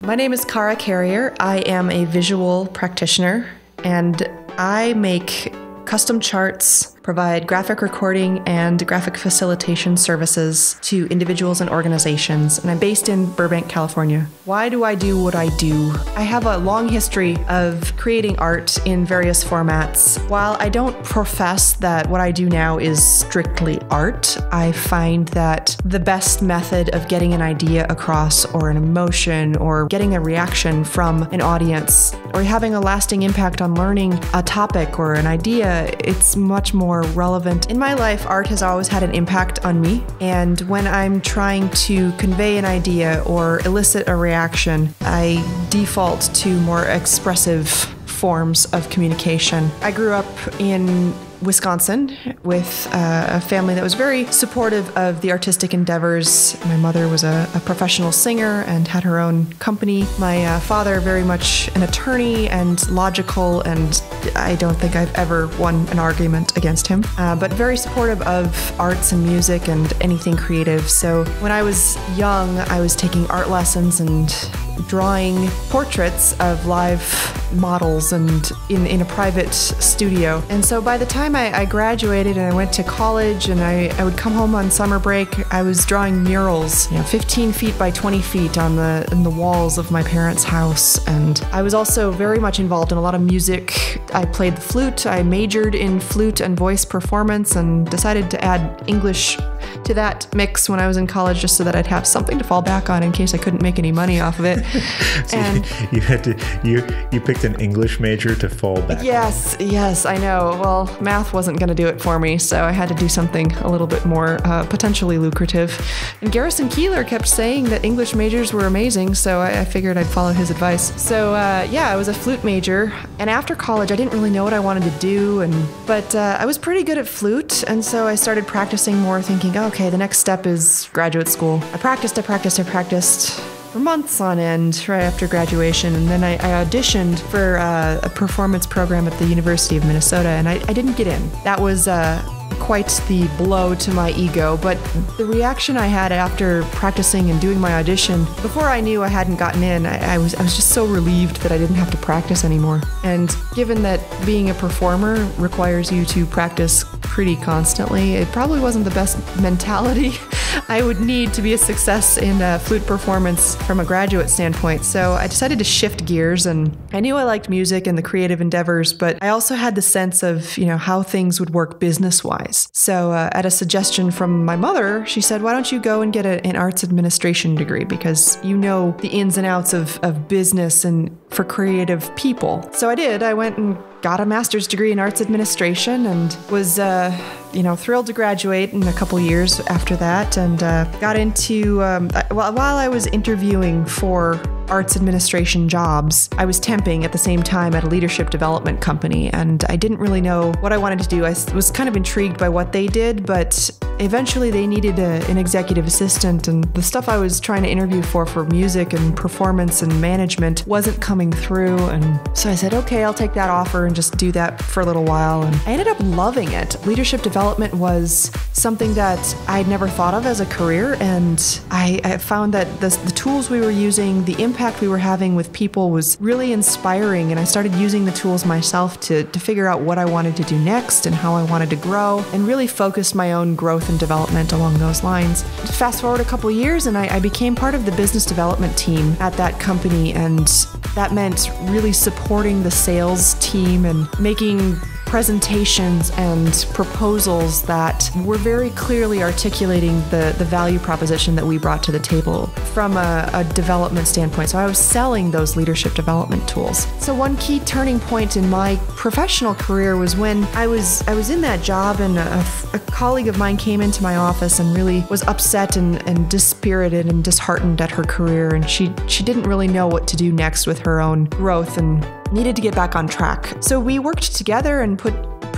My name is Cara Carrier. I am a visual practitioner, and I make custom charts, provide graphic recording and graphic facilitation services to individuals and organizations, and I'm based in Burbank, California. Why do I do what I do? I have a long history of creating art in various formats. While I don't profess that what I do now is strictly art, I find that the best method of getting an idea across, or an emotion, or getting a reaction from an audience, or having a lasting impact on learning a topic or an idea, it's much more relevant. In my life, art has always had an impact on me, and when I'm trying to convey an idea or elicit a reaction, I default to more expressive forms of communication. I grew up in Wisconsin with a family that was very supportive of the artistic endeavors. My mother was a professional singer and had her own company. My father, very much an attorney and logical, and I don't think I've ever won an argument against him, but very supportive of arts and music and anything creative. So when I was young, I was taking art lessons and drawing portraits of live models and in a private studio. And so by the time I graduated and I went to college and I would come home on summer break, I was drawing murals, 15 feet by 20 feet in the walls of my parents' house. And I was also very much involved in a lot of music. I played the flute. I majored in flute and voice performance and decided to add English to that mix when I was in college, just so that I'd have something to fall back on in case I couldn't make any money off of it. So and you picked an English major to fall back. Yes, I know. Well, math wasn't going to do it for me, so I had to do something a little bit more potentially lucrative. And Garrison Keillor kept saying that English majors were amazing, so I figured I'd follow his advice. So I was a flute major, and after college I didn't really know what I wanted to do, but I was pretty good at flute, and so I started practicing more, thinking, okay, the next step is graduate school. I practiced for months on end right after graduation, and then I auditioned for a performance program at the University of Minnesota, and I didn't get in. That was quite the blow to my ego, but the reaction I had after practicing and doing my audition, before I knew I hadn't gotten in, I was just so relieved that I didn't have to practice anymore. And given that being a performer requires you to practice pretty constantly, it probably wasn't the best mentality I would need to be a success in flute performance from a graduate standpoint. So I decided to shift gears, and I knew I liked music and the creative endeavors, but I also had the sense of, how things would work business-wise. So at a suggestion from my mother, she said, why don't you go and get an arts administration degree, because you know the ins and outs of business and for creative people. So I did. I went and got a master's degree in arts administration and was thrilled to graduate in a couple years after that, and got into while I was interviewing for arts administration jobs, I was temping at the same time at a leadership development company, and I didn't really know what I wanted to do. I was kind of intrigued by what they did, but eventually they needed an executive assistant, and the stuff I was trying to interview for music and performance and management wasn't coming through. And so I said, okay, I'll take that offer and just do that for a little while. And I ended up loving it. Leadership development was something that I'd never thought of as a career, and I found that the tools we were using, the impact we were having with people was really inspiring, and I started using the tools myself to figure out what I wanted to do next and how I wanted to grow, and really focused my own growth and development along those lines. Fast forward a couple years, and I became part of the business development team at that company, and that meant really supporting the sales team and making presentations and proposals that were very clearly articulating the value proposition that we brought to the table from a development standpoint. So I was selling those leadership development tools. So one key turning point in my professional career was when I was in that job, and a colleague of mine came into my office and really was upset and dispirited and disheartened at her career, and she didn't really know what to do next with her own growth and needed to get back on track. So we worked together and put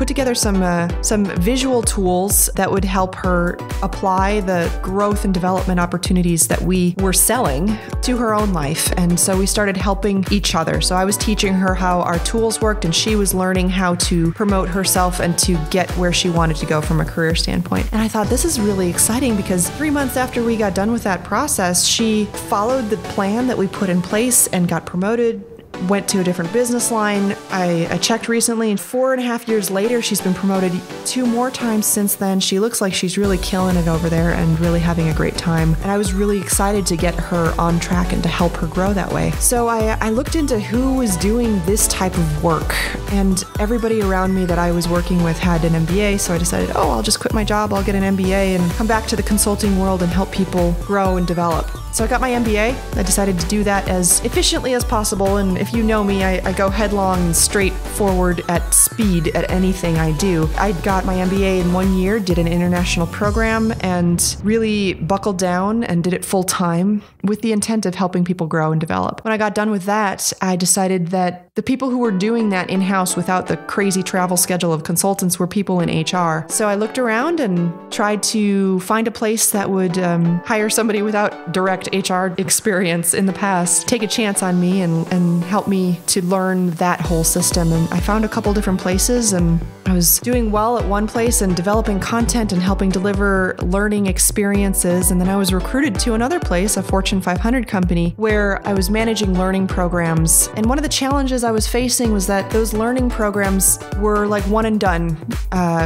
together some visual tools that would help her apply the growth and development opportunities that we were selling to her own life. And so we started helping each other. So I was teaching her how our tools worked, and she was learning how to promote herself and to get where she wanted to go from a career standpoint. And I thought, this is really exciting, because 3 months after we got done with that process, she followed the plan that we put in place and got promoted, went to a different business line. I checked recently, and 4.5 years later, she's been promoted 2 more times since then. She looks like she's really killing it over there and really having a great time. And I was really excited to get her on track and to help her grow that way. So I looked into who was doing this type of work, and everybody around me that I was working with had an MBA. So I decided, I'll just quit my job, I'll get an MBA and come back to the consulting world and help people grow and develop. So I got my MBA. I decided to do that as efficiently as possible. And if you know me, I go headlong and straight forward at speed at anything I do. I got my MBA in 1 year, did an international program, and really buckled down and did it full time with the intent of helping people grow and develop. When I got done with that, I decided that the people who were doing that in-house without the crazy travel schedule of consultants were people in HR. So I looked around and tried to find a place that would hire somebody without direct HR experience in the past, take a chance on me and help me to learn that whole system. And I found a couple different places, and I was doing well at one place and developing content and helping deliver learning experiences. And then I was recruited to another place, a Fortune 500 company, where I was managing learning programs. And one of the challenges I was facing was that those learning programs were like one and done,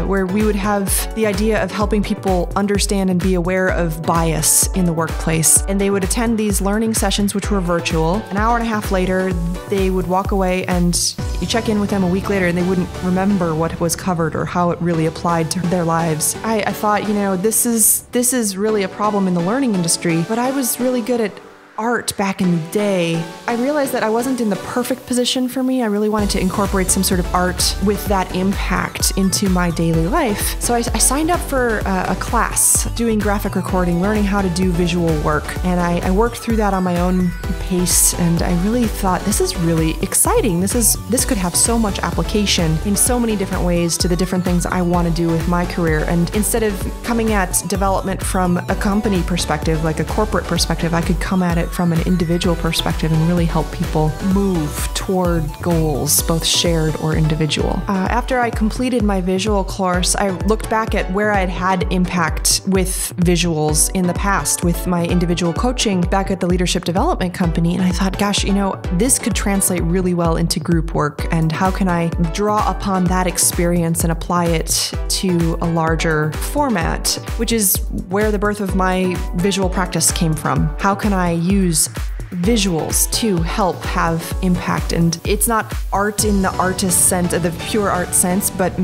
where we would have the idea of helping people understand and be aware of bias in the workplace. And they would attend these learning sessions, which were virtual. An hour and a half later, they would walk away, and you check in with them a week later and they wouldn't remember what was covered or how it really applied to their lives. I thought, this is really a problem in the learning industry, but I was really good at art back in the day. I realized that I wasn't in the perfect position for me. I really wanted to incorporate some sort of art with that impact into my daily life. So I signed up for a class doing graphic recording, learning how to do visual work. And I worked through that on my own pace. And I really thought, this is really exciting. This could have so much application in so many different ways to the different things I want to do with my career. And instead of coming at development from a company perspective, like a corporate perspective, I could come at it from an individual perspective and really help people move toward goals, both shared or individual. After I completed my visual course, I looked back at where I had impact with visuals in the past with my individual coaching back at the leadership development company. And I thought, gosh, this could translate really well into group work. And how can I draw upon that experience and apply it to a larger format, which is where the birth of my visual practice came from. How can I use visuals to help have impact? And it's not art in the artist sense, the pure art sense, but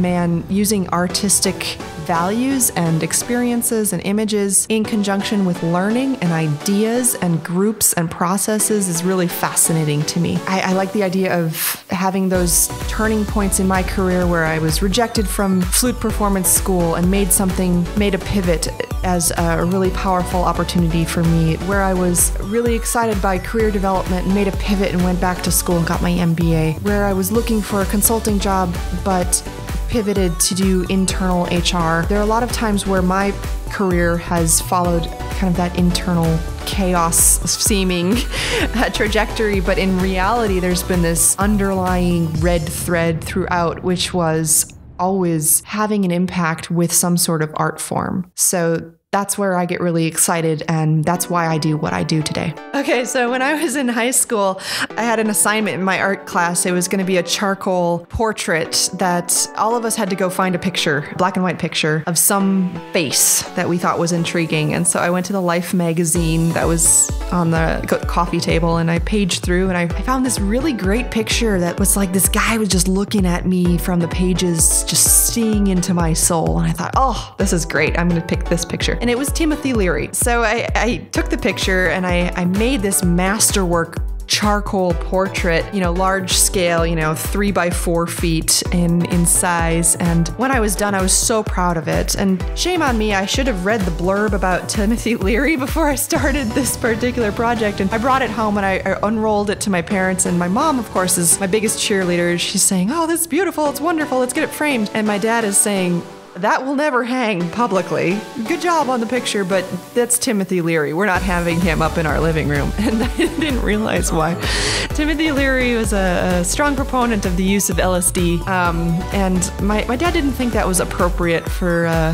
using artistic values and experiences and images in conjunction with learning and ideas and groups and processes is really fascinating to me. I like the idea of having those turning points in my career where I was rejected from flute performance school and made a pivot as a really powerful opportunity for me, where I was really excited by career development and made a pivot and went back to school and got my MBA, where I was looking for a consulting job but pivoted to do internal HR. There are a lot of times where my career has followed kind of that internal chaos seeming trajectory, but in reality, there's been this underlying red thread throughout, which was always having an impact with some sort of art form. So that's where I get really excited, and that's why I do what I do today. Okay, so when I was in high school, I had an assignment in my art class. It was going to be a charcoal portrait that all of us had to go find a picture, black and white picture, of some face that we thought was intriguing. And so I went to the Life magazine that was on the coffee table, and I paged through, and I found this really great picture that was like this guy was just looking at me from the pages, just seeing into my soul. And I thought, oh, this is great. I'm going to pick this picture. And it was Timothy Leary. So I took the picture and I made this masterwork charcoal portrait, large scale, 3 by 4 feet in size. And when I was done, I was so proud of it. And shame on me, I should have read the blurb about Timothy Leary before I started this particular project. And I brought it home and I unrolled it to my parents. And my mom, of course, is my biggest cheerleader. She's saying, "Oh, this is beautiful. It's wonderful. Let's get it framed." And my dad is saying, "That will never hang publicly. Good job on the picture, but that's Timothy Leary. We're not having him up in our living room." And I didn't realize why. Timothy Leary was a strong proponent of the use of LSD, and my dad didn't think that was appropriate for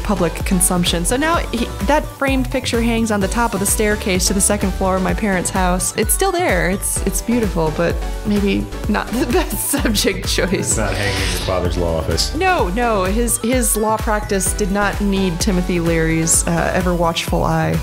public consumption. So now that framed picture hangs on the top of the staircase to the second floor of my parents' house. It's still there. It's beautiful, but maybe not the best subject choice. It's not hanging in your father's law office. No. His law practice did not need Timothy Leary's ever watchful eye.